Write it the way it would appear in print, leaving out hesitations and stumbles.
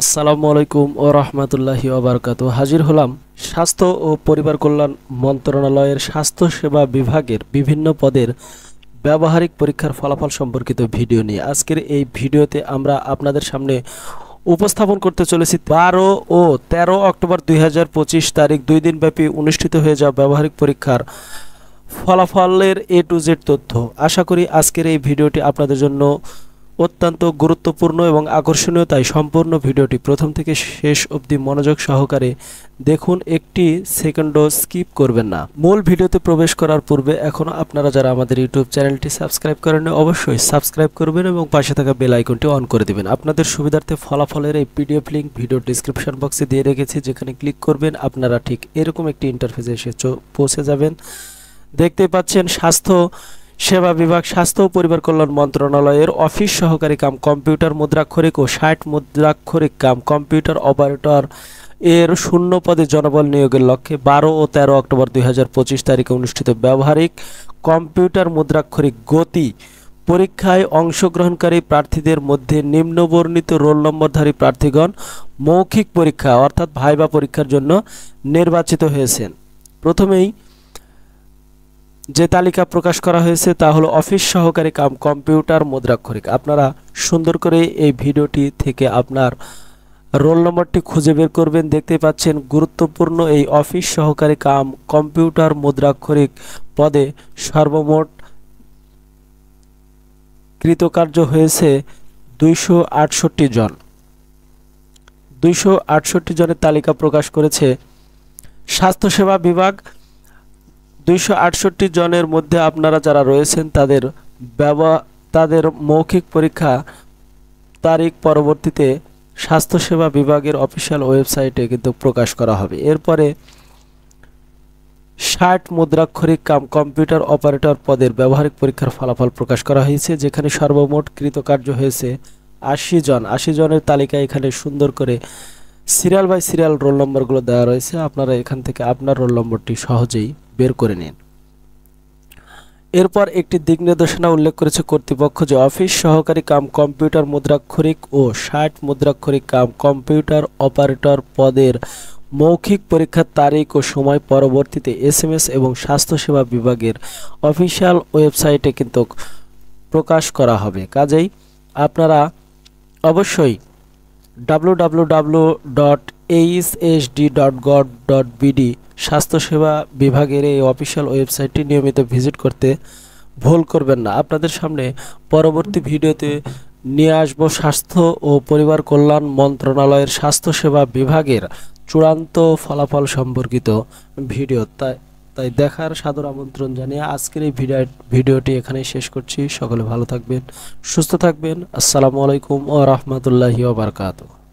আসসালামু আলাইকুম ও রহমতুল্লাহি ওবারকাতু। হাজির হলাম স্বাস্থ্য ও পরিবার কল্যাণ মন্ত্রণালয়ের স্বাস্থ্য সেবা বিভাগের বিভিন্ন পদের ব্যবহারিক পরীক্ষার ফলাফল সম্পর্কিত ভিডিও নিয়ে। আজকের এই ভিডিওতে আমরা আপনাদের সামনে উপস্থাপন করতে চলেছি 12 ও 13 অক্টোবর 2025 তারিখ 2 দিনব্যাপী অনুষ্ঠিত হয়ে যাওয়া ব্যবহারিক পরীক্ষার ফলাফলের A to Z তথ্য। আশা করি আজকের এই ভিডিওটি আপনাদের জন্য অত্যন্ত গুরুত্বপূর্ণ এবং আকর্ষণীয়, তাই সম্পূর্ণ ভিডিওটি প্রথম থেকে শেষ অবধি মনোযোগ সহকারে দেখুন, একটি সেকেন্ডও স্কিপ করবেন না। মূল ভিডিওতে প্রবেশ করার পূর্বে এখনও আপনারা যারা আমাদের ইউটিউব চ্যানেলটি সাবস্ক্রাইব করেন অবশ্যই সাবস্ক্রাইব করবেন এবং পাশে থাকা বেল আইকনটি অন করে দিবেন। আপনাদের সুবিধার্থে ফলাফলের এই পিডিএফ লিঙ্ক ভিডিও ডিসক্রিপশন বক্সে দিয়ে রেখেছি, যেখানে ক্লিক করবেন আপনারা ঠিক এরকম একটি ইন্টারফেসে এসে পৌঁছে যাবেন। দেখতে পাচ্ছেন স্বাস্থ্য সেবা বিভাগ, স্বাস্থ্য ও পরিবার কল্যাণ মন্ত্রণালয়ের অফিস সহকারী কাম কম্পিউটার মুদ্রাক্ষরিক ও 60 মুদ্রাক্ষরিক কাম কম্পিউটার অপারেটর এর শূন্য পদে জনবল নিয়োগের লক্ষ্যে 12 ও 13 অক্টোবর 2025 তারিখে অনুষ্ঠিত ব্যবহারিক কম্পিউটার মুদ্রাক্ষরিক গতি পরীক্ষায় অংশগ্রহণকারী প্রার্থীদের মধ্যে নিম্নবর্ণিত রোল নম্বরধারী প্রার্থীগণ মৌখিক পরীক্ষা অর্থাৎ ভাইবা পরীক্ষার জন্য নির্বাচিত হয়েছেন। প্রথমেই যে তালিকা প্রকাশ করা হয়েছে তা হলো অফিস সহকারী কাম কম্পিউটার মুদ্রাক্ষরিক। আপনারা সুন্দর করে এই ভিডিওটি থেকে আপনার রোল নম্বরটি খুঁজে বের করবেন। দেখতে পাচ্ছেন গুরুত্বপূর্ণ এই অফিস সহকারী কাম কম্পিউটার মুদ্রাক্ষরিক পদে সর্বমোট কৃতকার্য হয়েছে 268 জন। 268 জনের তালিকা প্রকাশ করেছে স্বাস্থ্যসেবা বিভাগ। 268 জনের মধ্যে আপনারা যারা রয়েছেন তাদের মৌখিক পরীক্ষা তারিখ পরবর্তীতে স্বাস্থ্যসেবা বিভাগের অফিসিয়াল ওয়েবসাইটে কিন্তু প্রকাশ করা হবে। এরপরে 60 মুদ্রাক্ষরিক কাম কম্পিউটার অপারেটর পদের ব্যবহারিক পরীক্ষার ফলাফল প্রকাশ করা হয়েছে, যেখানে সর্বমোট কৃতকার্য হয়েছে 80 জন। 80 জনের তালিকা এখানে সুন্দর করে সিরিয়াল বাই সিরিয়াল রোল নম্বরগুলো দেওয়া রয়েছে। আপনারা এখান থেকে আপনার রোল নম্বরটি সহজেই বের করে নিন। এরপর একটি দিক নির্দেশনা উল্লেখ করেছে কর্তৃপক্ষ যে অফিস সহকারী কাম কম্পিউটার মুদ্রাক্ষরিক ও 60 মুদ্রাক্ষরিক কাম কম্পিউটার অপারেটর পদের মৌখিক পরীক্ষার তারিখ ও সময় পরবর্তীতে SMS এবং স্বাস্থ্যসেবা বিভাগের অফিসিয়াল ওয়েবসাইটে কিন্তু প্রকাশ করা হবে। কাজেই আপনারা অবশ্যই www.hsd.gov.bd স্বাস্থ্যসেবা বিভাগের এই অফিসিয়াল ওয়েবসাইটটি নিয়মিত ভিজিট করতে ভুল করবেন না। আপনাদের সামনে পরবর্তী ভিডিওতে নিয়ে আসবো স্বাস্থ্য ও পরিবার কল্যাণ মন্ত্রণালয়ের স্বাস্থ্যসেবা বিভাগের চূড়ান্ত ফলাফল সম্পর্কিত ভিডিও। তাই দেখার সাদর আমন্ত্রণ জানিয়ে আজকের এই ভিডিওটি এখানেই শেষ করছি। সকলে ভালো থাকবেন, সুস্থ থাকবেন। আসসালামু আলাইকুম ওয়া রাহমাতুল্লাহি ওয়া বারাকাতুহু।